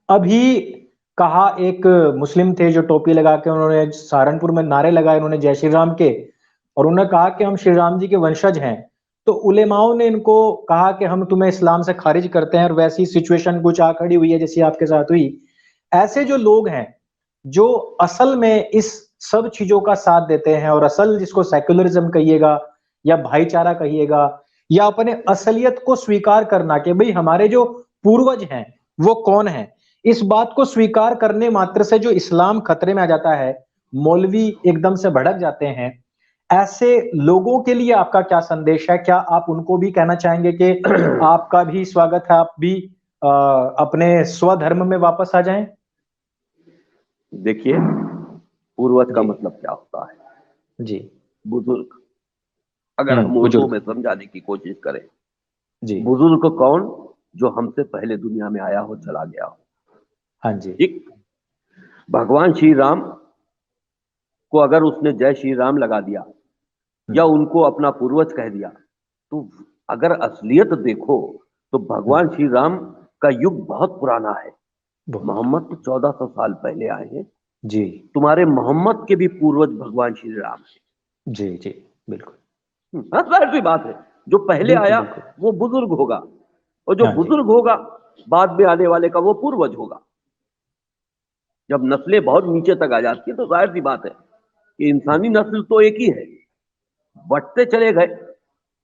अभी कहा एक मुस्लिम थे जो टोपी लगा के उन्होंने सहारनपुर में नारे लगाए उन्होंने जय श्री राम के, और उन्होंने कहा कि हम श्री राम जी के वंशज हैं। तो उलेमाओं ने इनको कहा कि हम तुम्हें इस्लाम से खारिज करते हैं, और वैसी सिचुएशन कुछ आ खड़ी हुई है जैसी आपके साथ हुई। ऐसे जो लोग हैं जो असल में इस सब चीजों का साथ देते हैं, और असल जिसको सेक्युलरिज्म कहिएगा या भाईचारा कहिएगा, या अपने असलियत को स्वीकार करना कि भाई हमारे जो पूर्वज हैं वो कौन है, इस बात को स्वीकार करने मात्र से जो इस्लाम खतरे में आ जाता है, मौलवी एकदम से भड़क जाते हैं। ऐसे लोगों के लिए आपका क्या संदेश है? क्या आप उनको भी कहना चाहेंगे कि आपका भी स्वागत है, आप भी अपने स्वधर्म में वापस आ जाएं? देखिए, पूर्वज का जी मतलब क्या होता है? जी। बुजुर्ग। अगर हम उर्दू बुजुर्ग। में समझाने की कोशिश करें, जी। बुजुर्ग कौन? जो हमसे पहले दुनिया में आया हो, चला गया हो। हाँ जी। ठीक। भगवान श्री राम को अगर उसने जय श्री राम लगा दिया या हम्म। उनको अपना पूर्वज कह दिया, तो अगर असलियत देखो तो भगवान श्री राम का युग बहुत पुराना है। बहुत। मोहम्मद तो 1400 साल पहले आए हैं। जी तुम्हारे मोहम्मद के भी पूर्वज भगवान श्री राम है। जी जी। बिल्कुल। जाहिर सी बात है, जो पहले बिल्कुल आया बिल्कुल। वो बुजुर्ग होगा, और जो हाँ जी। बुजुर्ग होगा बाद में आने वाले का वो पूर्वज होगा। जब नस्लें बहुत नीचे तक आ जाती है तो जाहिर सी बात है कि इंसानी नस्ल तो एक ही है, बढ़ते चले गए,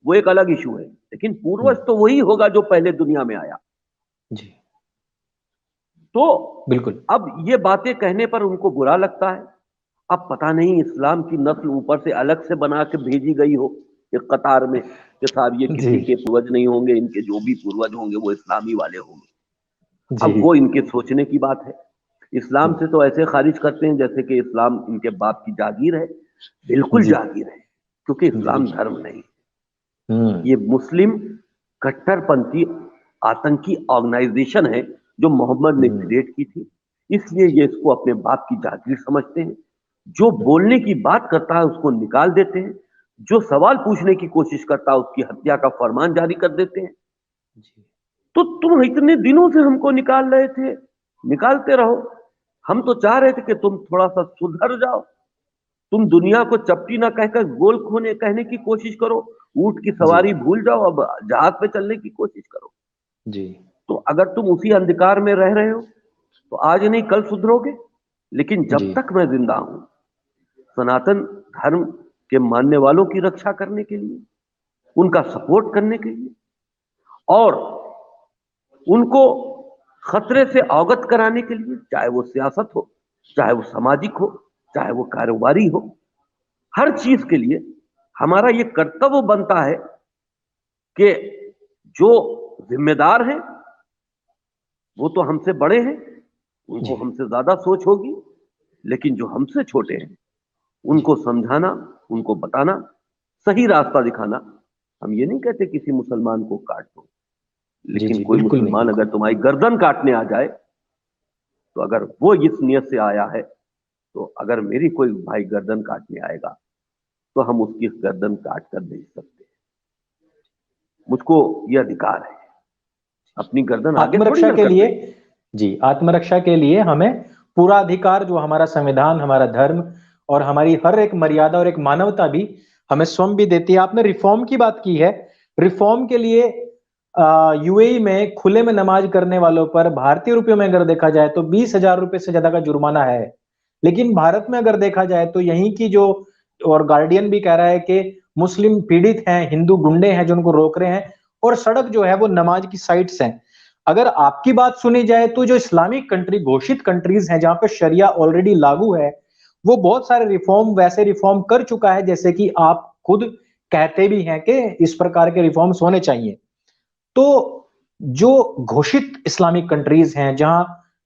वो एक अलग इशू है, लेकिन पूर्वज हम्म। तो वही होगा जो पहले दुनिया में आया। जी। तो बिल्कुल। अब ये बातें कहने पर उनको बुरा लगता है। अब पता नहीं इस्लाम की नस्ल ऊपर से अलग से बना के भेजी गई हो एक कतार में कि साहब ये जी किसी के पूर्वज नहीं होंगे, इनके जो भी पूर्वज होंगे वो इस्लामी वाले होंगे। जी। अब वो इनके सोचने की बात है। इस्लाम हम्म। से तो ऐसे खारिज करते हैं जैसे कि इस्लाम इनके बाप की जागीर है। बिल्कुल जी जागीर है, क्योंकि जी। इस्लाम धर्म नहीं, हम्म। ये मुस्लिम कट्टरपंथी आतंकी ऑर्गेनाइजेशन है जो मोहम्मद ने हम्म। क्रिएट की थी। इसलिए जी। ये इसको अपने बाप की जागीर समझते हैं। जो हम्म। बोलने की बात करता है उसको निकाल देते हैं, जो सवाल पूछने की कोशिश करता है उसकी हत्या का फरमान जारी कर देते हैं। जी तो तुम इतने दिनों से हमको निकाल रहे थे, निकालते रहो। हम तो चाह रहे थे कि तुम थोड़ा सा सुधर जाओ, तुम दुनिया को चपटी ना कहकर गोल खोने कहने की कोशिश करो, ऊंट की जी सवारी भूल जाओ, अब जहाज पे चलने की कोशिश करो। जी। तो अगर तुम उसी अंधकार में रह रहे हो तो आज नहीं कल सुधरोगे। लेकिन जी। जब तक मैं जिंदा हूं, सनातन धर्म के मानने वालों की रक्षा करने के लिए, उनका सपोर्ट करने के लिए, और उनको खतरे से अवगत कराने के लिए, चाहे वो सियासत हो, चाहे वो सामाजिक हो, चाहे वो कारोबारी हो, हर चीज के लिए हमारा ये कर्तव्य बनता है कि जो जिम्मेदार हैं वो तो हमसे बड़े हैं, उनको जी हमसे ज्यादा सोच होगी, लेकिन जो हमसे छोटे हैं जी। उनको समझाना, उनको बताना, सही रास्ता दिखाना। हम ये नहीं कहते किसी मुसलमान को काट दो, जी लेकिन जी। कोई बिल्कुल नहीं, मुसलमान अगर बिल्कुल। तुम्हारी गर्दन काटने आ जाए, तो अगर वो इस नियत से आया है, तो अगर मेरी कोई भाई गर्दन काटने आएगा तो हम उसकी गर्दन काट कर भेज सकते हैं। मुझको ये अधिकार है, अपनी गर्दन आगे थोड़ी आत्मरक्षा ना के कर लिए, देंगे। जी, आत्मरक्षा के लिए हमें पूरा अधिकार, जो हमारा संविधान, हमारा धर्म और हमारी हर एक मर्यादा और एक मानवता भी हमें स्वयं भी देती है। आपने रिफॉर्म की बात की है। रिफॉर्म के लिए यूएई में खुले में नमाज करने वालों पर भारतीय रुपयों में अगर देखा जाए तो 20,000 रुपए से ज्यादा का जुर्माना है। लेकिन भारत में अगर देखा जाए तो यहीं की जो, और गार्डियन भी कह रहा है कि मुस्लिम पीड़ित हैं, हिंदू गुंडे हैं जो उनको रोक रहे हैं, और सड़क जो है वो नमाज की साइट्स हैं। अगर आपकी बात सुनी जाए तो जो इस्लामिक कंट्री, घोषित कंट्रीज हैं जहां पे शरिया ऑलरेडी लागू है, वो बहुत सारे रिफॉर्म, वैसे रिफॉर्म कर चुका है जैसे कि आप खुद कहते भी हैं कि इस प्रकार के रिफॉर्म्स होने चाहिए। तो जो घोषित इस्लामिक कंट्रीज हैं जहां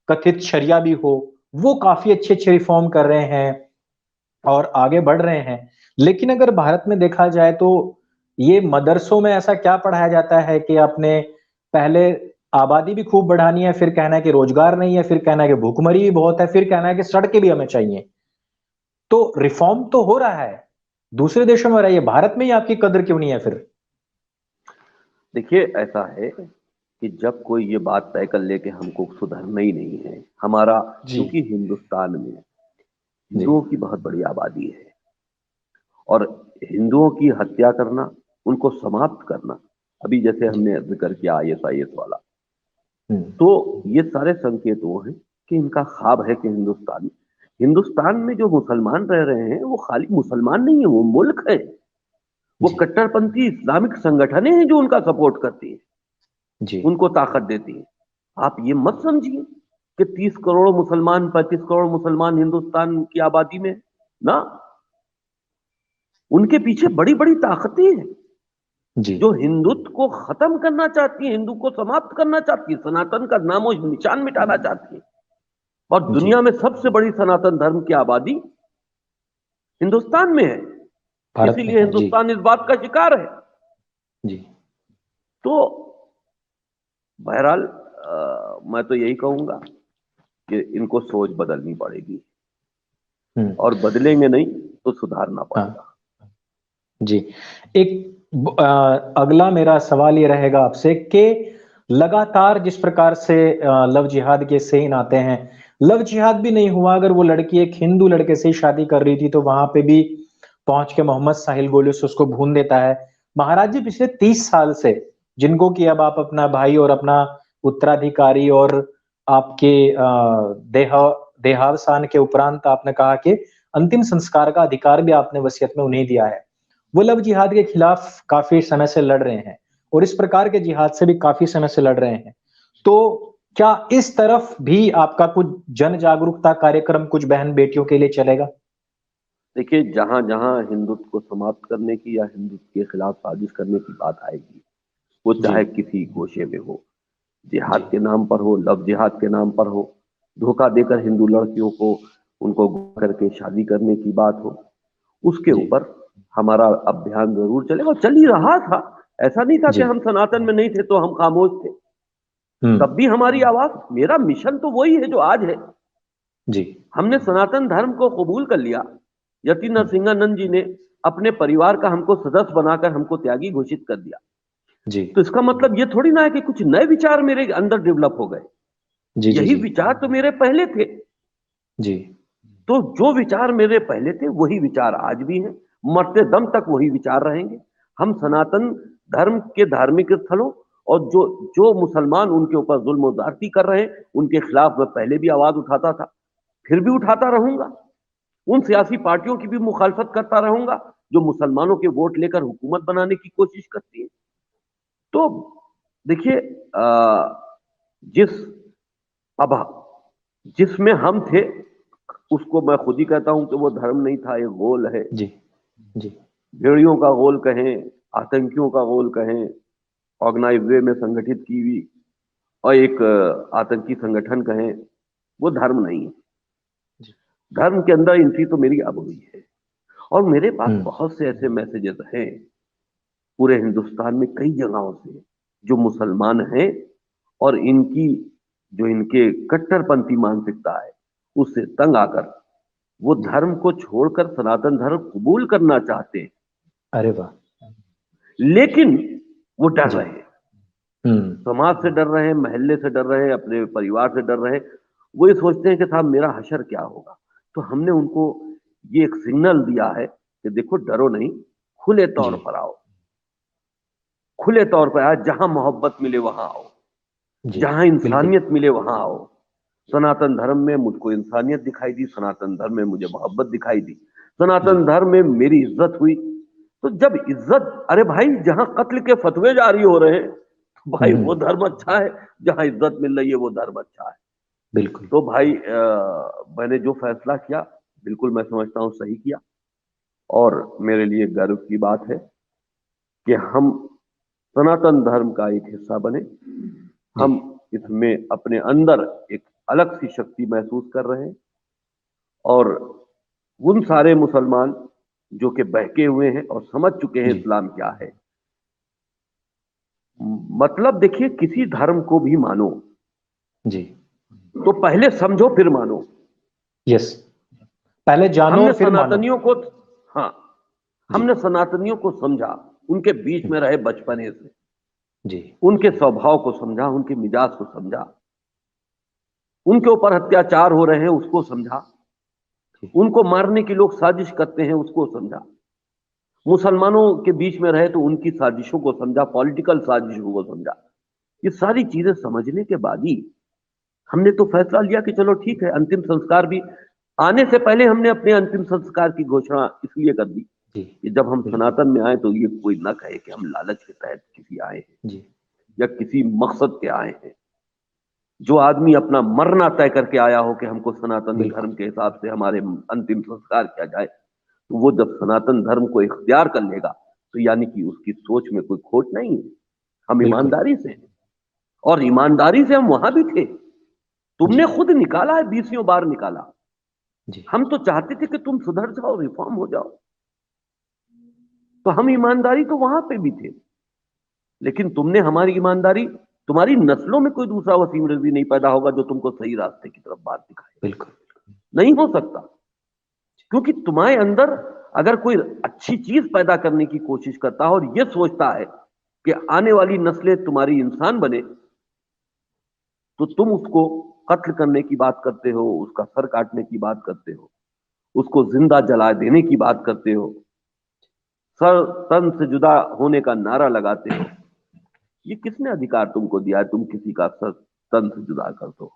कथित शरिया भी हो, वो काफी अच्छे अच्छे रिफॉर्म कर रहे हैं और आगे बढ़ रहे हैं। लेकिन अगर भारत में देखा जाए तो ये मदरसों में ऐसा क्या पढ़ाया जाता है कि आपने पहले आबादी भी खूब बढ़ानी है, फिर कहना है कि रोजगार नहीं है, फिर कहना है कि भूखमरी भी बहुत है, फिर कहना है कि सड़कें भी हमें चाहिए। तो रिफॉर्म तो हो रहा है, दूसरे देशों में हो रहा है, ये भारत में ही आपकी कदर क्यों नहीं है फिर? देखिए, ऐसा है कि जब कोई ये बात तय कर ले कि हमको सुधरना ही नहीं है हमारा, जी क्योंकि हिंदुस्तान में जी हिंदुओं की बहुत बड़ी आबादी है और हिंदुओं की हत्या करना, उनको समाप्त करना, अभी जैसे जी। हमने जिक्र किया आईएसआईएस वाला, हम्म। तो ये सारे संकेत वो हैं कि इनका ख्वाब है कि हिंदुस्तान में जो मुसलमान रह रहे हैं वो खाली मुसलमान नहीं है, वो मुल्क है, वो जी कट्टरपंथी इस्लामिक संगठनें हैं जो उनका सपोर्ट करती हैं, जी उनको ताकत देती हैं। आप ये मत समझिए कि 30 करोड़ मुसलमान, 35 करोड़ मुसलमान हिंदुस्तान की आबादी में ना, उनके पीछे बड़ी बड़ी ताकतें हैं जी जो हिंदुत्व को खत्म करना चाहती है, हिंदू को समाप्त करना चाहती है, सनातन का नामो निशान मिटाना चाहती है। और जी। दुनिया में सबसे बड़ी सनातन धर्म की आबादी हिंदुस्तान में है, भारत में इसीलिए है जी। हिंदुस्तान इस बात का शिकार है। जी। तो बहरहाल मैं तो यही कहूंगा कि इनको सोच बदलनी पड़ेगी हम्म। और बदलेंगे नहीं तो सुधारना हाँ पड़ेगा। जी। एक अगला मेरा सवाल ये रहेगा आपसे कि लगातार जिस प्रकार से लव जिहाद के सीन आते हैं, लव जिहाद भी नहीं हुआ, अगर वो लड़की एक हिंदू लड़के से ही शादी कर रही थी तो वहां पे भी पहुंच के मोहम्मद साहिल गोली से उसको भून देता है। महाराज जी पिछले 30 साल से, जिनको कि अब आप अपना भाई और अपना उत्तराधिकारी और आपके देहावसान के उपरांत आपने कहा कि अंतिम संस्कार का अधिकार भी आपने वसीयत में उन्हें दिया है, वो लव जिहाद के खिलाफ काफी समय से लड़ रहे हैं और इस प्रकार के जिहाद से भी काफी समय से लड़ रहे हैं। तो क्या इस तरफ भी आपका कुछ जन जागरूकता कार्यक्रम कुछ बहन बेटियों के लिए चलेगा? देखिए, जहां जहां हिंदुत्व को समाप्त करने की या हिंदुत्व के खिलाफ साजिश करने की बात आएगी, वो जी चाहे किसी गोशे में हो, जी जिहाद के नाम पर हो, लव जिहाद के नाम पर हो, धोखा देकर हिंदू लड़कियों को उनको करके शादी करने की बात हो, उसके जी ऊपर हमारा अभियान जरूर चलेगा और चल ही रहा था। ऐसा नहीं था कि जी। हम सनातन में नहीं थे तो हम खामोश थे, हम्म। तब भी हमारी आवाज, मेरा मिशन तो वही है जो आज है। जी। हमने सनातन धर्म को कबूल कर लिया। यति हम्म। नरसिंहानंद जी ने अपने परिवार का हमको सदस्य बनाकर हमको त्यागी घोषित कर दिया। जी तो इसका मतलब ये थोड़ी ना है कि कुछ नए विचार मेरे अंदर डेवलप हो गए, जी जी यही जी विचार तो मेरे पहले थे। जी तो जो विचार मेरे पहले थे वही विचार आज भी हैं, मरते दम तक वही विचार रहेंगे। हम सनातन धर्म के धार्मिक स्थलों और जो जो मुसलमान उनके ऊपर जुल्म और ज्यादती कर रहे हैं उनके खिलाफ मैं पहले भी आवाज उठाता था, फिर भी उठाता रहूंगा। उन सियासी पार्टियों की भी मुखालफत करता रहूंगा जो मुसलमानों के वोट लेकर हुकूमत बनाने की कोशिश करती है। तो देखिए, जिस अब जिसमें हम थे उसको मैं खुद ही कहता हूं कि वो धर्म नहीं था, एक गोल है। जी जी भेड़ियों का गोल कहें, आतंकियों का गोल कहें, ऑर्गेनाइज वे में संगठित की हुई और एक आतंकी संगठन कहें, वो धर्म नहीं है। जी। धर्म के अंदर एंट्री तो मेरी अब हुई है और मेरे पास हम्म। बहुत से ऐसे मैसेजेस हैं पूरे हिंदुस्तान में कई जगहों से जो मुसलमान हैं और इनकी जो इनके कट्टरपंथी मानसिकता है उससे तंग आकर वो जी। धर्म को छोड़कर सनातन धर्म कबूल करना चाहते हैं, अरे वाह। लेकिन वो डर जी। रहे हैं, हम्म। समाज से डर रहे हैं, महल्ले से डर रहे हैं, अपने परिवार से डर रहे हैं। वो ये सोचते हैं कि साहब मेरा हशर क्या होगा। तो हमने उनको ये एक सिग्नल दिया है कि देखो डरो नहीं, खुले जी तौर पर आओ, खुले तौर पर आओ, जहां मोहब्बत मिले वहां आओ, जी जहां बिल्कुल। इंसानियत मिले वहां आओ। सनातन धर्म में मुझको इंसानियत दिखाई दी, सनातन धर्म में मुझे मोहब्बत दिखाई दी, जी। सनातन धर्म में मेरी इज्जत हुई। तो जब इज्जत, अरे भाई जहां कत्ल के फतवे जारी हो रहे हैं तो भाई वो धर्म अच्छा है, जहां इज्जत मिल रही है वो धर्म अच्छा है। बिल्कुल। तो भाई मैंने जो फैसला किया बिल्कुल मैं समझता हूं सही किया और मेरे लिए गर्व की बात है कि हम सनातन धर्म का एक हिस्सा बने। जी हम इसमें अपने अंदर एक अलग सी शक्ति महसूस कर रहे हैं और उन सारे मुसलमान जो कि बहके हुए हैं और समझ चुके हैं जी इस्लाम क्या है। मतलब देखिए, किसी धर्म को भी मानो जी। तो पहले समझो फिर मानो। यस। पहले जानो हमने और फिर मानो। सनातनियों को, हाँ, जी। हमने सनातनियों को समझा, उनके बीच हम्म। में रहे बचपने से। जी उनके स्वभाव को समझा, उनके मिजाज को समझा, उनके ऊपर अत्याचार हो रहे हैं उसको समझा, जी उनको मारने की लोग साजिश करते हैं उसको समझा, मुसलमानों के बीच में रहे तो उनकी साजिशों को समझा, पॉलिटिकल साजिशों को समझा। ये सारी चीजें समझने के बाद ही हमने तो फैसला लिया कि चलो ठीक है, अंतिम संस्कार भी आने से पहले हमने अपने अंतिम संस्कार की घोषणा इसलिए कर दी जी कि जब हम बिल्कुल। सनातन में आए तो ये कोई ना कहे कि हम लालच के तहत किसी आए हैं जी या किसी मकसद के आए हैं। जो आदमी अपना मरना तय करके आया हो कि हमको सनातन बिल्कुल। धर्म के हिसाब से हमारे अंतिम संस्कार किया जाए, तो वो जब सनातन धर्म को इख्तियार कर लेगा तो यानी कि उसकी सोच में कोई खोट नहीं है। हम बिल्कुल। ईमानदारी से हैं और ईमानदारी से हम वहां भी थे। जी तुमने खुद निकाला है, 20 बार निकाला। जी हम तो चाहते थे कि तुम सुधर जाओ, रिफॉर्म हो जाओ, तो हम ईमानदारी तो वहां पे भी थे, लेकिन तुमने हमारी ईमानदारी, तुम्हारी नस्लों में कोई दूसरा वसीम रिजवी नहीं पैदा होगा जो तुमको सही रास्ते की तरफ बात दिखाए। बिल्कुल। नहीं हो सकता, क्योंकि तुम्हारे अंदर अगर कोई अच्छी चीज पैदा करने की कोशिश करता है और यह सोचता है कि आने वाली नस्लें तुम्हारी इंसान बने, तो तुम उसको कत्ल करने की बात करते हो, उसका सर काटने की बात करते हो, उसको जिंदा जला देने की बात करते हो, सर तन से जुदा होने का नारा लगाते हो। ये किसने अधिकार तुमको दिया है तुम किसी का सर तन से जुदा कर दो?